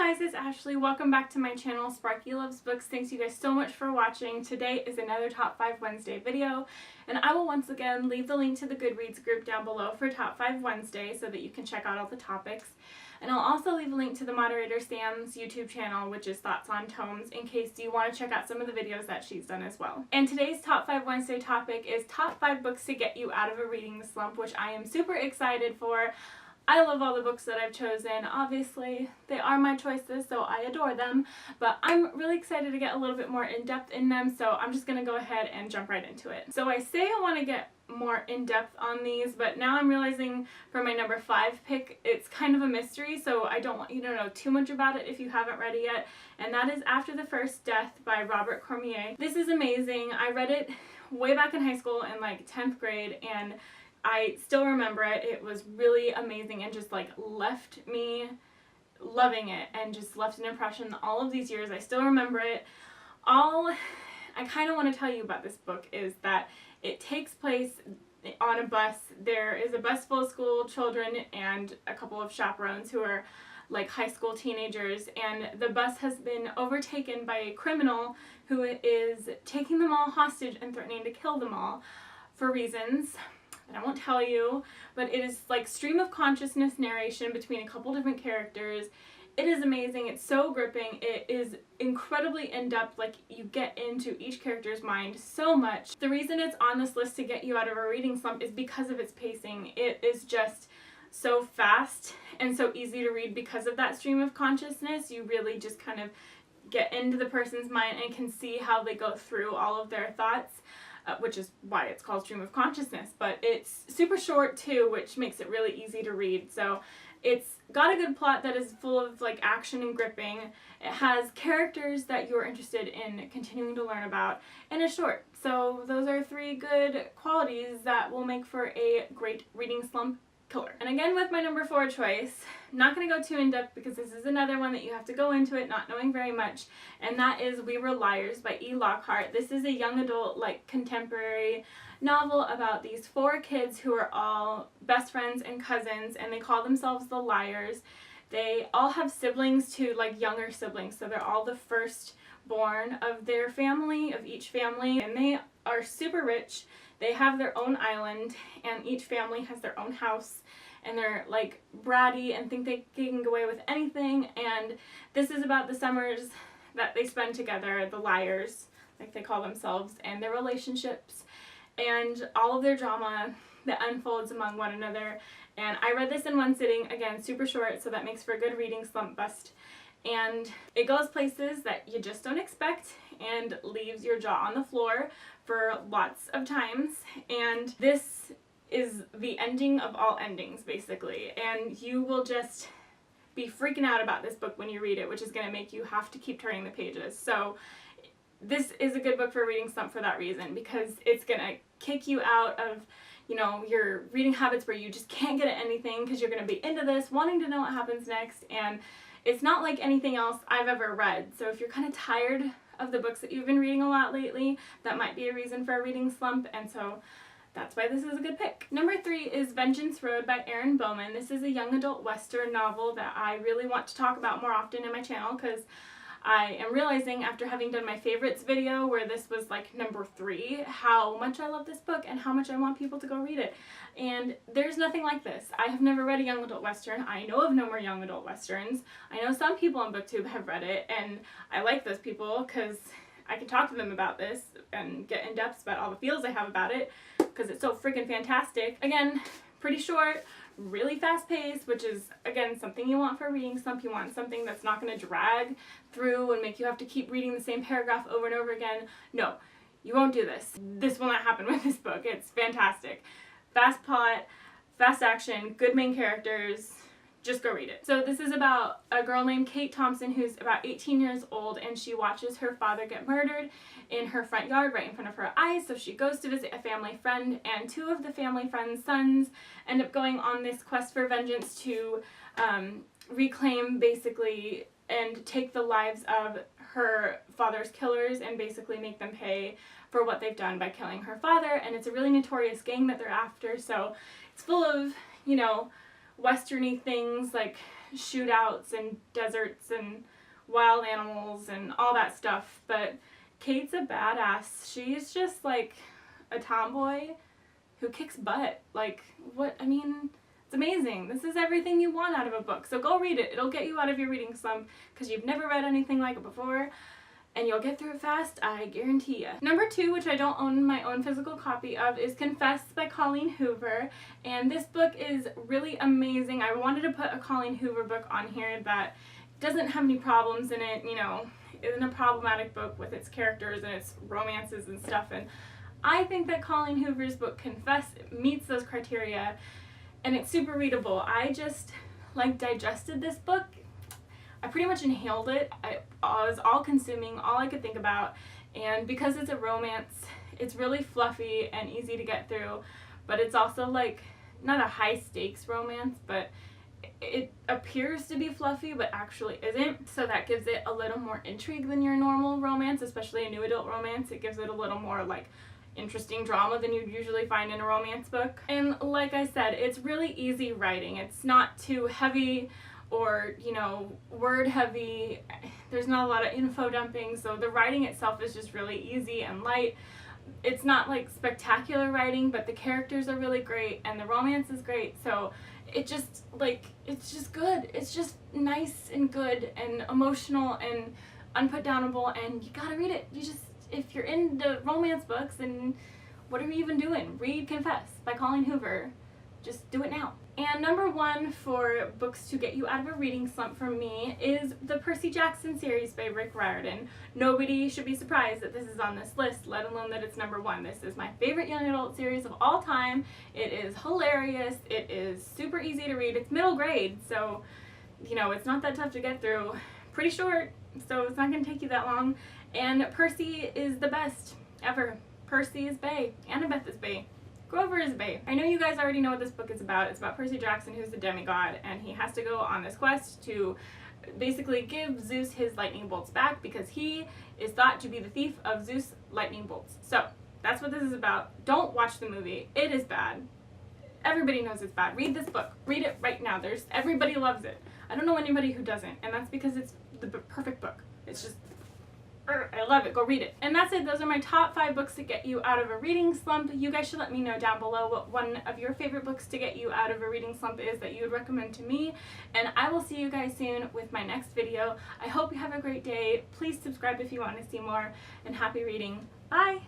guys, it's Ashley. Welcome back to my channel, SparkyLovesBooks. Thanks you guys so much for watching. Today is another Top 5 Wednesday video, and I will once again leave the link to the Goodreads group down below for Top 5 Wednesday so that you can check out all the topics. And I'll also leave a link to the moderator Sam's YouTube channel, which is Thoughts on Tomes, in case you want to check out some of the videos that she's done as well. And today's Top 5 Wednesday topic is Top 5 Books to Get You Out of a Reading Slump, which I am super excited for. I love all the books that I've chosen. Obviously, they are my choices, so I adore them, but I'm really excited to get a little bit more in-depth in them, so I'm just going to go ahead and jump right into it. So I say I want to get more in-depth on these, but now I'm realizing for my number 5 pick, it's kind of a mystery, so I don't want you to know too much about it if you haven't read it yet, and that is After the First Death by Robert Cormier. This is amazing. I read it way back in high school in like 10th grade, and I still remember it. It was really amazing and just like left me loving it and just left an impression all of these years. I still remember it. All I kind of want to tell you about this book is that it takes place on a bus. There is a bus full of school children and a couple of chaperones who are like high school teenagers, and the bus has been overtaken by a criminal who is taking them all hostage and threatening to kill them all for reasons that I won't tell you, but it is like stream of consciousness narration between a couple different characters. It is amazing. It's so gripping. It is incredibly in-depth. Like, you get into each character's mind so much. The reason it's on this list to get you out of a reading slump is because of its pacing. It is just so fast and so easy to read because of that stream of consciousness. You really just kind of get into the person's mind and can see how they go through all of their thoughts. Which is why it's called Stream of Consciousness, but it's super short too, which makes it really easy to read. So it's got a good plot that is full of like action and gripping. It has characters that you're interested in continuing to learn about, and it's short. So those are 3 good qualities that will make for a great reading slump killer. And again, with my number 4 choice, not going to go too in-depth because this is another one that you have to go into it not knowing very much, and that is We Were Liars by E. Lockhart. This is a young adult, like, contemporary novel about these 4 kids who are all best friends and cousins, and they call themselves the Liars. They all have siblings too, like younger siblings, so they're all the firstborn of their family, of each family, and they are super rich. They have their own island, and each family has their own house, and they're like bratty and think they can get away with anything. And this is about the summers that they spend together, the Liars, like they call themselves, and their relationships and all of their drama that unfolds among one another. And I read this in one sitting, again super short, so that makes for a good reading slump bust. And it goes places that you just don't expect and leaves your jaw on the floor for lots of times. And this is the ending of all endings, basically. And you will just be freaking out about this book when you read it, which is going to make you have to keep turning the pages. So this is a good book for reading slump for that reason, because it's going to kick you out of, you know, your reading habits where you just can't get at anything because you're going to be into this, wanting to know what happens next. And it's not like anything else I've ever read. So if you're kind of tired of the books that you've been reading a lot lately, that might be a reason for a reading slump, and so that's why this is a good pick. Number 3 is Vengeance Road by Erin Bowman. This is a young adult Western novel that I really want to talk about more often in my channel, because I am realizing after having done my favorites video where this was like number 3, how much I love this book and how much I want people to go read it. And there's nothing like this. I have never read a young adult Western. I know of no more young adult Westerns. I know some people on BookTube have read it, and I like those people because I can talk to them about this and get in depth about all the feels I have about it because it's so freaking fantastic. Again, pretty short, really fast paced, which is, again, something you want for a reading slump. You want something that's not going to drag through and make you have to keep reading the same paragraph over and over again. No, you won't do this. This will not happen with this book. It's fantastic. Fast plot, fast action, good main characters. Just go read it. So this is about a girl named Kate Thompson who's about 18 years old, and she watches her father get murdered in her front yard right in front of her eyes. So she goes to visit a family friend, and 2 of the family friend's sons end up going on this quest for vengeance to reclaim, basically, and take the lives of her father's killers and basically make them pay for what they've done by killing her father. And it's a really notorious gang that they're after, so it's full of, you know, westerny things like shootouts and deserts and wild animals and all that stuff, but Kate's a badass. She's just like a tomboy who kicks butt. Like, what, I mean, it's amazing. This is everything you want out of a book. So go read it. It'll get you out of your reading slump because you've never read anything like it before, and you'll get through it fast, I guarantee ya. Number 2, which I don't own my own physical copy of, is Confess by Colleen Hoover, and this book is really amazing. I wanted to put a Colleen Hoover book on here that doesn't have any problems in it, you know, isn't a problematic book with its characters and its romances and stuff, and I think that Colleen Hoover's book Confess meets those criteria, and it's super readable. I just like digested this book. I pretty much inhaled it. I was all consuming, all I could think about, and because it's a romance, it's really fluffy and easy to get through, but it's also like not a high stakes romance, but it appears to be fluffy but actually isn't, so that gives it a little more intrigue than your normal romance, especially a new adult romance. It gives it a little more like interesting drama than you'd usually find in a romance book. And like I said, it's really easy writing. It's not too heavy or, you know, word heavy. There's not a lot of info dumping, so the writing itself is just really easy and light. It's not like spectacular writing, but the characters are really great and the romance is great, so it just like, it's just good. It's just nice and good and emotional and unputdownable, and you gotta read it. You just, if you're into romance books, and what are you even doing? Read Confess by Colleen Hoover. Just do it now. And number 1 for books to get you out of a reading slump from me is the Percy Jackson series by Rick Riordan. Nobody should be surprised that this is on this list, let alone that it's number 1. This is my favorite young adult series of all time. It is hilarious. It is super easy to read. It's middle grade, so, you know, it's not that tough to get through. Pretty short, so it's not going to take you that long. And Percy is the best ever. Percy is bae. Annabeth is bae. Grover is bae. I know you guys already know what this book is about. It's about Percy Jackson, who's the demigod, and he has to go on this quest to basically give Zeus his lightning bolts back because he is thought to be the thief of Zeus' lightning bolts. So that's what this is about. Don't watch the movie. It is bad. Everybody knows it's bad. Read this book. Read it right now. Everybody loves it. I don't know anybody who doesn't, and that's because it's the perfect book. It's just, I love it. Go read it. And that's it. Those are my top 5 books to get you out of a reading slump. You guys should let me know down below what one of your favorite books to get you out of a reading slump is that you would recommend to me. And I will see you guys soon with my next video. I hope you have a great day. Please subscribe if you want to see more, and happy reading. Bye!